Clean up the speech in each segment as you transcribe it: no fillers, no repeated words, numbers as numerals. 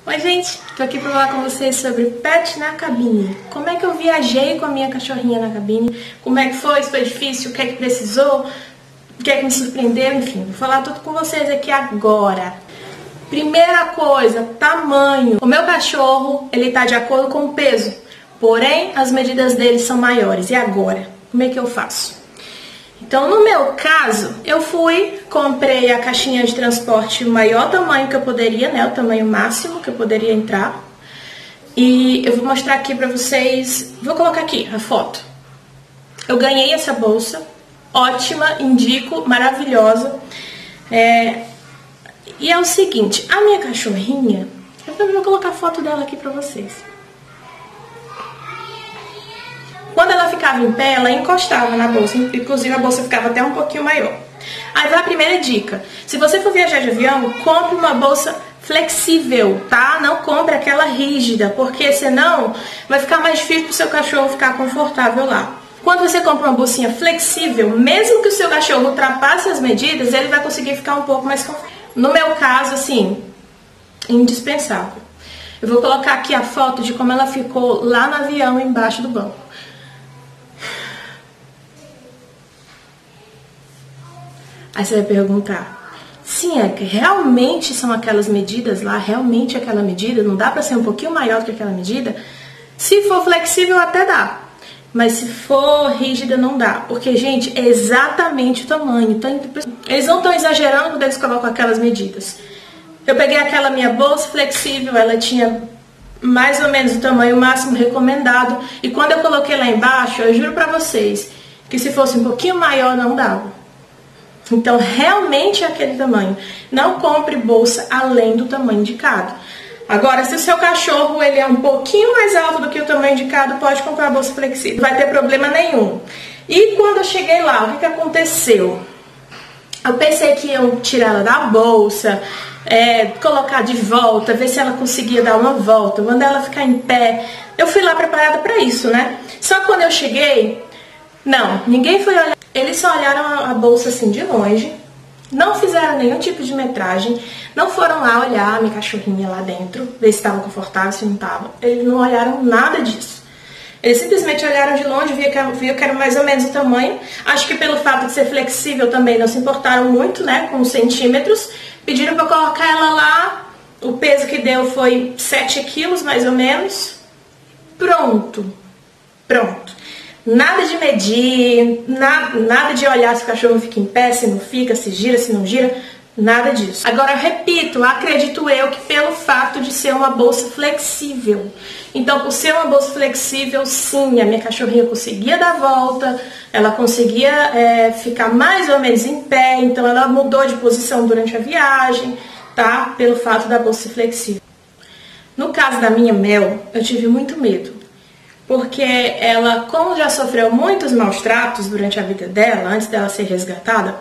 Oi gente, tô aqui pra falar com vocês sobre pet na cabine. Como é que eu viajei com a minha cachorrinha na cabine, como é que foi, se foi difícil, o que é que precisou, o que é que me surpreendeu, enfim. Vou falar tudo com vocês aqui agora. Primeira coisa, tamanho. O meu cachorro, ele tá de acordo com o peso, porém as medidas dele são maiores. E agora? Como é que eu faço? Então, no meu caso, eu comprei a caixinha de transporte o maior tamanho que eu poderia, né? O tamanho máximo que eu poderia entrar. E eu vou mostrar aqui pra vocês, vou colocar aqui a foto. Eu ganhei essa bolsa, ótima, indico, maravilhosa. E é o seguinte, a minha cachorrinha, eu vou colocar a foto dela aqui pra vocês. Quando ela ficava em pé, ela encostava na bolsa, inclusive a bolsa ficava até um pouquinho maior. Aí vai a primeira dica, se você for viajar de avião, compre uma bolsa flexível, tá? Não compre aquela rígida, porque senão vai ficar mais difícil pro seu cachorro ficar confortável lá. Quando você compra uma bolsinha flexível, mesmo que o seu cachorro ultrapasse as medidas, ele vai conseguir ficar um pouco mais confortável. No meu caso, assim, indispensável. Eu vou colocar aqui a foto de como ela ficou lá no avião, embaixo do banco. Aí você vai perguntar, sim, realmente são aquelas medidas lá, realmente aquela medida, não dá pra ser um pouquinho maior do que aquela medida? Se for flexível até dá, mas se for rígida não dá, porque, gente, é exatamente o tamanho, então, eles não estão exagerando quando eles colocam aquelas medidas. Eu peguei aquela minha bolsa flexível, ela tinha mais ou menos o tamanho máximo recomendado, e quando eu coloquei lá embaixo, eu juro pra vocês, que se fosse um pouquinho maior não dava. Então, realmente é aquele tamanho. Não compre bolsa além do tamanho indicado. Agora, se o seu cachorro ele é um pouquinho mais alto do que o tamanho indicado, pode comprar a bolsa flexível. Não vai ter problema nenhum. E quando eu cheguei lá, o que aconteceu? Eu pensei que eu tirar ela da bolsa, colocar de volta, ver se ela conseguia dar uma volta, mandar ela ficar em pé. Eu fui lá preparada para isso, né? Só que quando eu cheguei, não, ninguém foi olhar. Eles só olharam a bolsa assim de longe, não fizeram nenhum tipo de metragem, não foram lá olhar a minha cachorrinha lá dentro, ver se estava confortável, se não estava. Eles não olharam nada disso. Eles simplesmente olharam de longe, viram que era mais ou menos o tamanho. Acho que pelo fato de ser flexível também não se importaram muito, né, com os centímetros. Pediram para colocar ela lá, o peso que deu foi 7 quilos mais ou menos. Pronto. Nada de medir, nada de olhar se o cachorro fica em pé, se não fica, se gira, se não gira, nada disso. Agora, eu repito, acredito eu que pelo fato de ser uma bolsa flexível. Então, por ser uma bolsa flexível, sim, a minha cachorrinha conseguia dar volta, ela conseguia ficar mais ou menos em pé, então ela mudou de posição durante a viagem, tá? Pelo fato da bolsa flexível. No caso da minha Mel, eu tive muito medo. Porque ela, como já sofreu muitos maus tratos durante a vida dela, antes dela ser resgatada,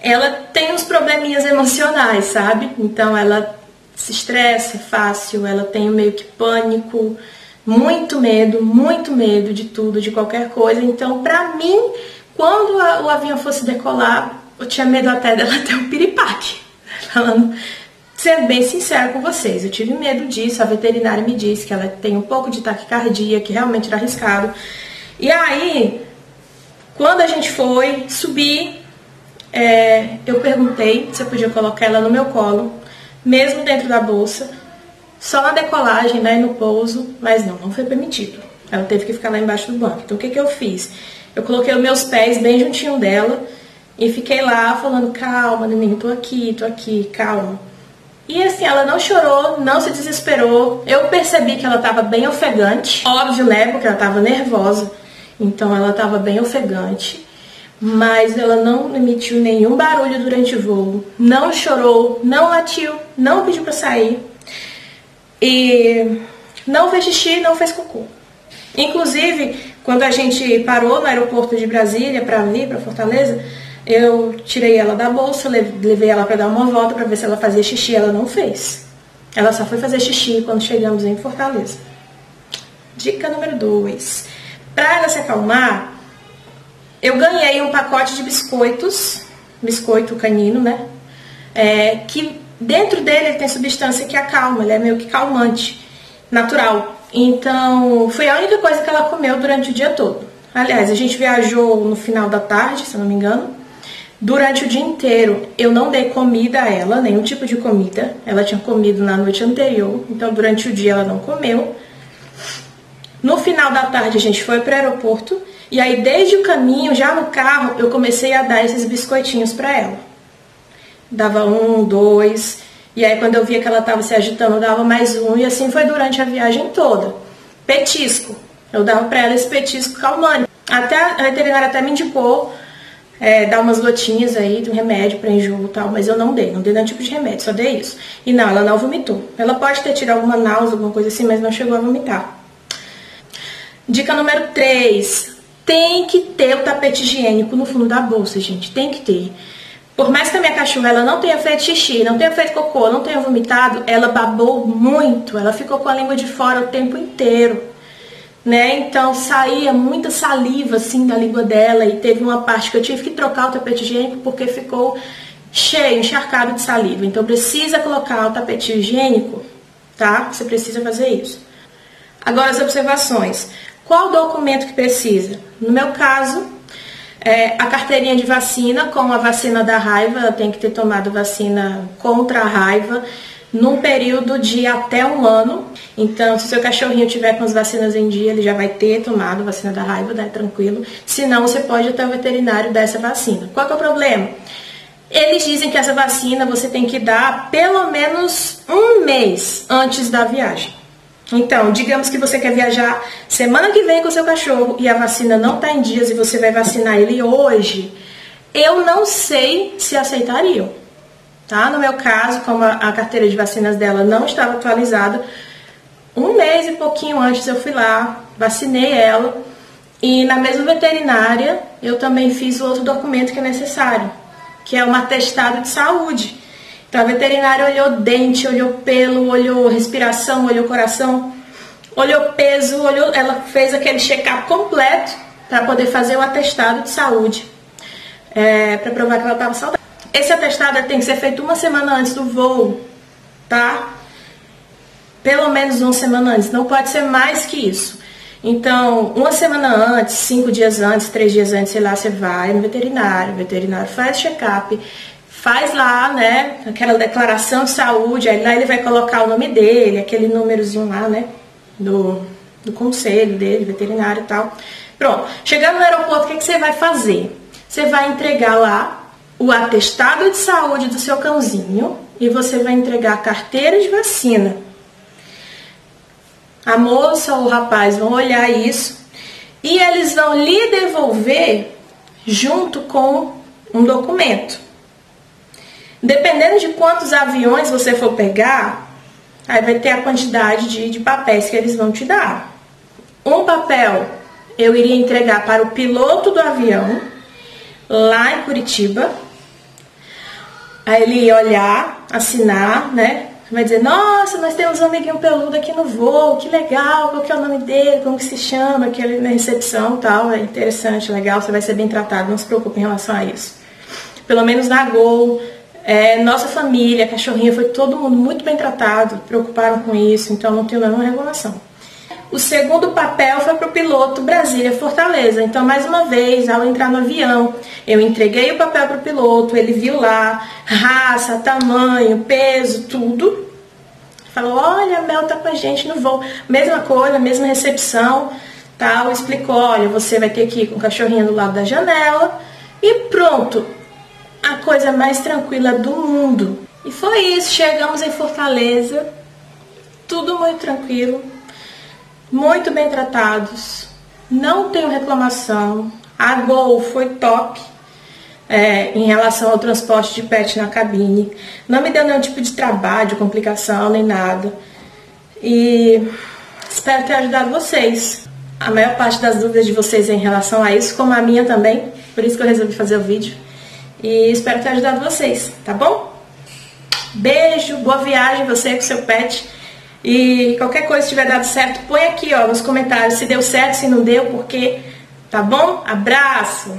ela tem uns probleminhas emocionais, sabe? Então ela se estressa fácil, ela tem meio que pânico, muito medo de tudo, de qualquer coisa. Então, pra mim, quando o avião fosse decolar, eu tinha medo até dela ter um piripaque. Falando, sendo bem sincero com vocês, eu tive medo disso, a veterinária me disse que ela tem um pouco de taquicardia, que realmente era arriscado. E aí, quando a gente foi subir, eu perguntei se eu podia colocar ela no meu colo, mesmo dentro da bolsa, só na decolagem, né, no pouso, mas não foi permitido. Ela teve que ficar lá embaixo do banco. Então o que eu fiz? Eu coloquei os meus pés bem juntinho dela e fiquei lá falando, calma, neném, tô aqui, calma. E assim, ela não chorou, não se desesperou. Eu percebi que ela estava bem ofegante. Óbvio, né, porque ela estava nervosa. Então ela estava bem ofegante. Mas ela não emitiu nenhum barulho durante o voo. Não chorou, não latiu, não pediu para sair. E não fez xixi, não fez cocô. Inclusive, quando a gente parou no aeroporto de Brasília para vir para Fortaleza, eu tirei ela da bolsa, levei ela para dar uma volta para ver se ela fazia xixi. Ela não fez. Ela só foi fazer xixi quando chegamos em Fortaleza. Dica número 2. Para ela se acalmar, eu ganhei um pacote de biscoitos, biscoito canino, né? Que dentro dele ele tem substância que acalma, ele é meio que calmante, natural. Então, foi a única coisa que ela comeu durante o dia todo. Aliás, a gente viajou no final da tarde, se eu não me engano. Durante o dia inteiro, eu não dei comida a ela, nenhum tipo de comida. Ela tinha comido na noite anterior, então durante o dia ela não comeu. No final da tarde, a gente foi para o aeroporto. E aí, desde o caminho, já no carro, eu comecei a dar esses biscoitinhos para ela. Dava 1, 2... E aí, quando eu via que ela estava se agitando, eu dava mais 1. E assim foi durante a viagem toda. Petisco. Eu dava para ela esse petisco calmante. Até a veterinária até me indicou dar umas gotinhas aí de um remédio para enjoo e tal. Mas eu não dei nenhum tipo de remédio, só dei isso. E não, ela não vomitou. Ela pode ter tido alguma náusea, alguma coisa assim, mas não chegou a vomitar. Dica número 3. Tem que ter o tapete higiênico no fundo da bolsa, gente. Tem que ter. Por mais que a minha cachorra ela não tenha feito xixi, não tenha feito cocô, não tenha vomitado, ela babou muito, ela ficou com a língua de fora o tempo inteiro, né? Então saía muita saliva assim da língua dela e teve uma parte que eu tive que trocar o tapete higiênico porque ficou cheio, encharcado de saliva. Então precisa colocar o tapete higiênico, tá? Você precisa fazer isso. Agora as observações. Qual documento que precisa? No meu caso, a carteirinha de vacina com a vacina da raiva. Ela tem que ter tomado vacina contra a raiva num período de até 1 ano. Então, se o seu cachorrinho tiver com as vacinas em dia, ele já vai ter tomado vacina da raiva, daí tranquilo. Se não, você pode ir até o veterinário dar essa vacina. Qual que é o problema? Eles dizem que essa vacina você tem que dar pelo menos 1 mês antes da viagem. Então, digamos que você quer viajar semana que vem com o seu cachorro e a vacina não está em dias e você vai vacinar ele hoje, eu não sei se aceitariam, tá? No meu caso, como a carteira de vacinas dela não estava atualizada, 1 mês e pouquinho antes eu fui lá, vacinei ela e na mesma veterinária eu também fiz o outro documento que é necessário, que é um atestado de saúde. Então a veterinária olhou dente, olhou pelo, olhou respiração, olhou coração, olhou peso, ela fez aquele check-up completo para poder fazer o atestado de saúde, para provar que ela estava saudável. Esse atestado tem que ser feito 1 semana antes do voo, tá? Pelo menos 1 semana antes, não pode ser mais que isso. Então, 1 semana antes, 5 dias antes, 3 dias antes, sei lá, você vai no veterinário, o veterinário faz check-up, faz lá, né, aquela declaração de saúde, aí lá ele vai colocar o nome dele, aquele númerozinho lá, né, do conselho dele, veterinário e tal. Pronto, chegando no aeroporto, o que você vai fazer? Você vai entregar lá o atestado de saúde do seu cãozinho e você vai entregar a carteira de vacina. A moça ou o rapaz vão olhar isso e eles vão lhe devolver junto com um documento. Dependendo de quantos aviões você for pegar, aí vai ter a quantidade de papéis que eles vão te dar. Um papel eu iria entregar para o piloto do avião, lá em Curitiba. Aí ele ia olhar, assinar, né? Vai dizer, nossa, nós temos um amiguinho peludo aqui no voo, que legal, qual que é o nome dele, como que se chama, aquele na recepção e tal, é interessante, legal, você vai ser bem tratado, não se preocupe em relação a isso. Pelo menos na Gol, nossa família, cachorrinha, foi todo mundo muito bem tratado, preocuparam com isso, então não tenho nenhuma reclamação. O segundo papel foi para o piloto Brasília-Fortaleza. Então, mais uma vez, ao entrar no avião, eu entreguei o papel para o piloto, ele viu lá, raça, tamanho, peso, tudo. Falou, olha, a Mel tá com a gente no voo. Mesma coisa, mesma recepção, tal. Explicou, olha, você vai ter que ir com o cachorrinho do lado da janela. E pronto. A coisa mais tranquila do mundo. E foi isso, chegamos em Fortaleza, tudo muito tranquilo, muito bem tratados, não tenho reclamação, a Gol foi top em relação ao transporte de pet na cabine, não me deu nenhum tipo de trabalho, complicação, nem nada, e espero ter ajudado vocês. A maior parte das dúvidas de vocês é em relação a isso, como a minha também, por isso que eu resolvi fazer o vídeo. E espero ter ajudado vocês, tá bom? Beijo, boa viagem você com seu pet. E qualquer coisa que tiver dado certo, põe aqui ó, nos comentários se deu certo, se não deu, porque, tá bom? Abraço!